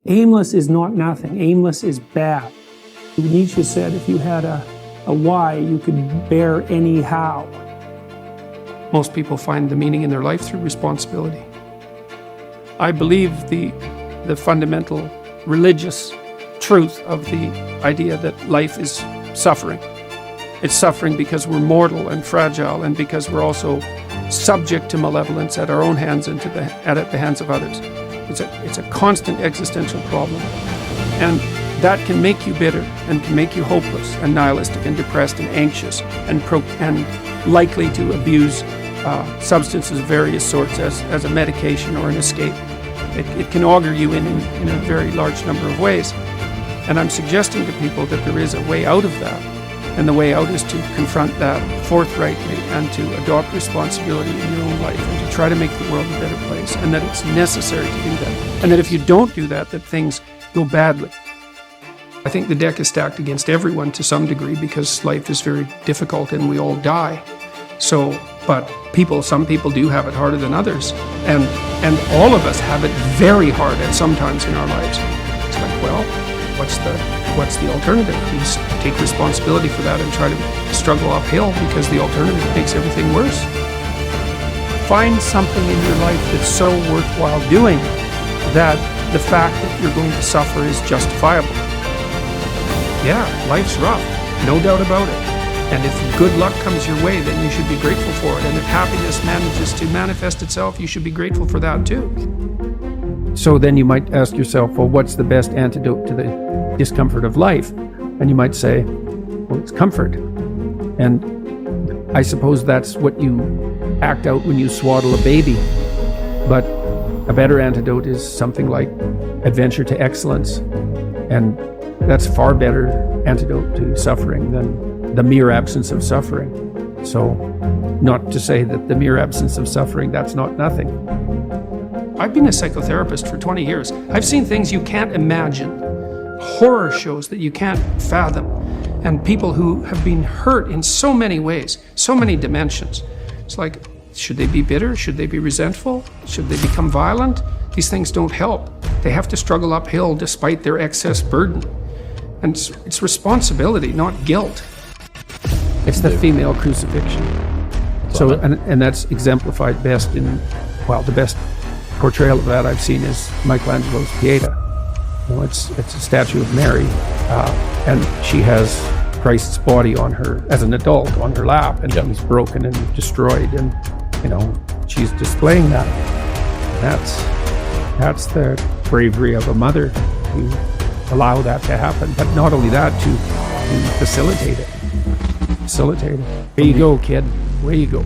Aimless is not nothing. Aimless is bad. Nietzsche said if you had a why, you could bear any how. Most people find the meaning in their life through responsibility. I believe the fundamental religious truth of the idea that life is suffering. It's suffering because we're mortal and fragile, and because we're also subject to malevolence at our own hands and at the hands of others. It's a constant existential problem, and that can make you bitter and can make you hopeless and nihilistic and depressed and anxious and likely to abuse substances of various sorts as a medication or an escape. It can augur you in a very large number of ways. And I'm suggesting to people that there is a way out of that. And the way out is to confront that forthrightly and to adopt responsibility in your own life and to try to make the world a better place, and that it's necessary to do that. And that if you don't do that, that things go badly. I think the deck is stacked against everyone to some degree because life is very difficult and we all die. But some people do have it harder than others. And all of us have it very hard at some times in our lives. It's like, well, what's the alternative? You just take responsibility for that and try to struggle uphill, because the alternative makes everything worse. Find something in your life that's so worthwhile doing that the fact that you're going to suffer is justifiable. Yeah, life's rough, no doubt about it. And if good luck comes your way, then you should be grateful for it. And if happiness manages to manifest itself, you should be grateful for that too. So then you might ask yourself, well, what's the best antidote to the discomfort of life? And you might say, well, it's comfort. And I suppose that's what you act out when you swaddle a baby. But a better antidote is something like adventure to excellence. And that's a far better antidote to suffering than the mere absence of suffering. So, not to say that the mere absence of suffering, that's not nothing. I've been a psychotherapist for 20 years. I've seen things you can't imagine, horror shows that you can't fathom, and people who have been hurt in so many ways, so many dimensions. It's like, should they be bitter? Should they be resentful? Should they become violent? These things don't help. They have to struggle uphill despite their excess burden. And it's responsibility, not guilt. It's the female crucifixion. So, and that's exemplified best in, well, the best portrayal of that I've seen is Michelangelo's Pieta. It's a statue of Mary, and she has Christ's body on her, as an adult, on her lap, and he's broken and destroyed, and she's displaying that. That's the bravery of a mother to allow that to happen, but not only that, to facilitate it. Where you go, kid. Where you go.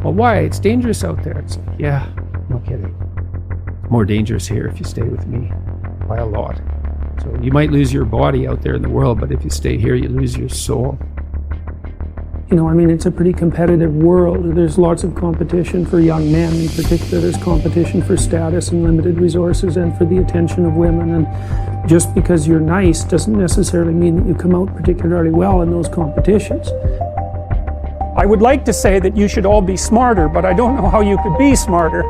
Well, why? It's dangerous out there. It's like, yeah, no kidding. More dangerous here if you stay with me by a lot. So you might lose your body out there in the world, but if you stay here, you lose your soul. It's a pretty competitive world. There's lots of competition for young men in particular. There's competition for status and limited resources and for the attention of women. And just because you're nice doesn't necessarily mean that you come out particularly well in those competitions. I would like to say that you should all be smarter, but I don't know how you could be smarter.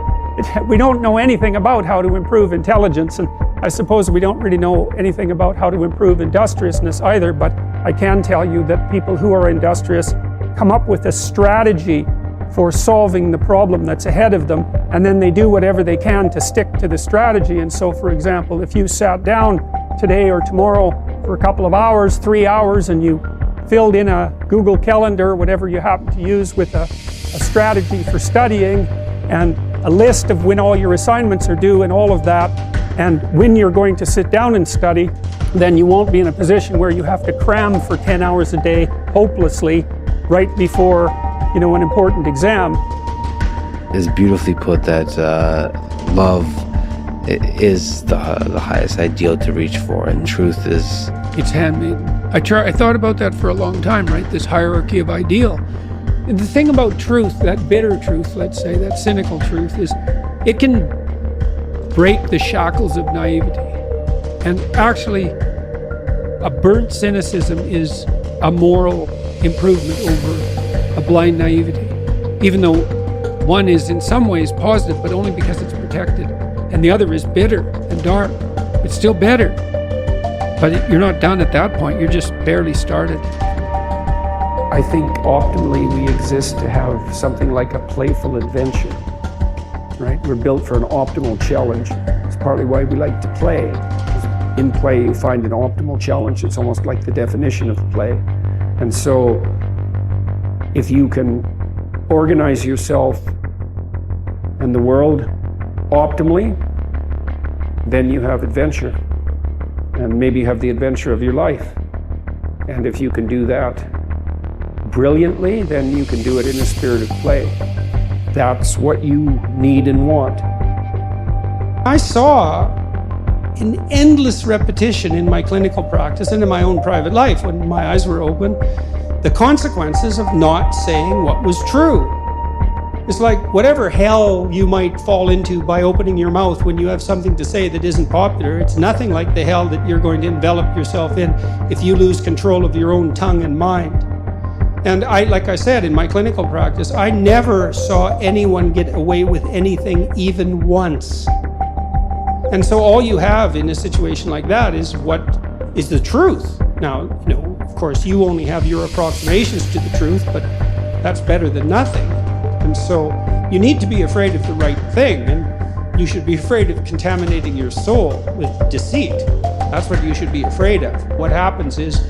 We don't know anything about how to improve intelligence, and I suppose we don't really know anything about how to improve industriousness either, but I can tell you that people who are industrious come up with a strategy for solving the problem that's ahead of them, and then they do whatever they can to stick to the strategy. And so, for example, if you sat down today or tomorrow for a couple of hours, 3 hours, and you filled in a Google Calendar or whatever you happen to use with a strategy for studying and a list of when all your assignments are due and all of that, and when you're going to sit down and study, then you won't be in a position where you have to cram for 10 hours a day hopelessly right before, an important exam. It's beautifully put that love is the highest ideal to reach for, and truth is... It's handmaiden. I thought about that for a long time, right? This hierarchy of ideal. And the thing about truth, that bitter truth, let's say, that cynical truth, is it can break the shackles of naivety. And actually, a burnt cynicism is a moral improvement over a blind naivety, even though one is in some ways positive, but only because it's protected, and the other is bitter and dark. It's still better. But you're not done at that point. You're just barely started. I think optimally we exist to have something like a playful adventure, right? We're built for an optimal challenge. It's partly why we like to play. In play, you find an optimal challenge. It's almost like the definition of play. And so if you can organize yourself and the world optimally, then you have adventure, and maybe you have the adventure of your life. And if you can do that brilliantly, then you can do it in a spirit of play. That's what you need and want. I saw an endless repetition in my clinical practice and in my own private life, when my eyes were open, the consequences of not saying what was true. It's like whatever hell you might fall into by opening your mouth when you have something to say that isn't popular, it's nothing like the hell that you're going to envelop yourself in if you lose control of your own tongue and mind. And like I said, in my clinical practice, I never saw anyone get away with anything even once. And so all you have in a situation like that is what is the truth. Now, of course, you only have your approximations to the truth, but that's better than nothing. And so you need to be afraid of the right thing, and you should be afraid of contaminating your soul with deceit. That's what you should be afraid of. What happens is,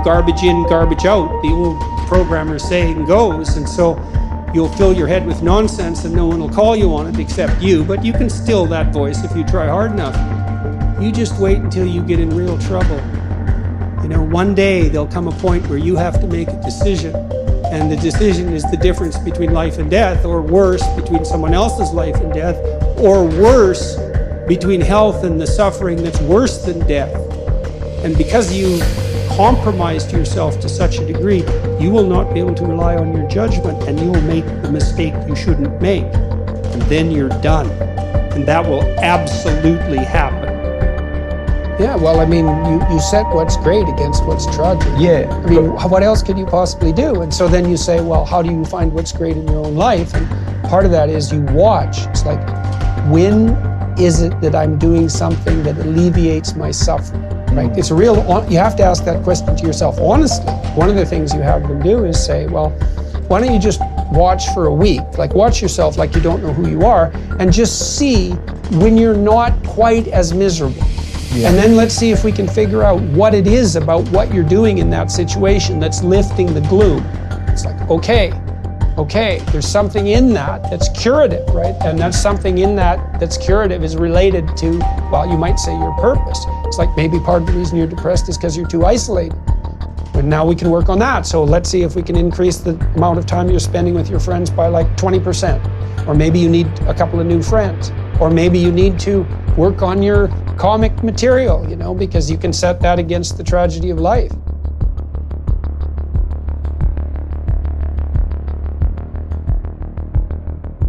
garbage in, garbage out, the old programmer saying goes, and so you'll fill your head with nonsense and no one will call you on it except you, but you can still that voice if you try hard enough. You just wait until you get in real trouble. One day there'll come a point where you have to make a decision, and the decision is the difference between life and death, or worse, between someone else's life and death, or worse, between health and the suffering that's worse than death. And because you compromised yourself to such a degree, you will not be able to rely on your judgment, and you will make the mistake you shouldn't make. And then you're done. And that will absolutely happen. Yeah, well, you set what's great against what's tragic. Yeah. What else could you possibly do? And so then you say, well, how do you find what's great in your own life? And part of that is you watch. It's like, when is it that I'm doing something that alleviates my suffering? Right? It's you have to ask that question to yourself honestly. One of the things you have them do is say, well, why don't you just watch for a week? Like, watch yourself like you don't know who you are, and just see when you're not quite as miserable. Yeah. And then let's see if we can figure out what it is about what you're doing in that situation that's lifting the gloom. It's like, okay, there's something in that that's curative, right? And that's something in that's curative is related to, well, you might say your purpose. It's like maybe part of the reason you're depressed is because you're too isolated. And now we can work on that. So let's see if we can increase the amount of time you're spending with your friends by like 20%. Or maybe you need a couple of new friends. Or maybe you need to work on your comic material, because you can set that against the tragedy of life.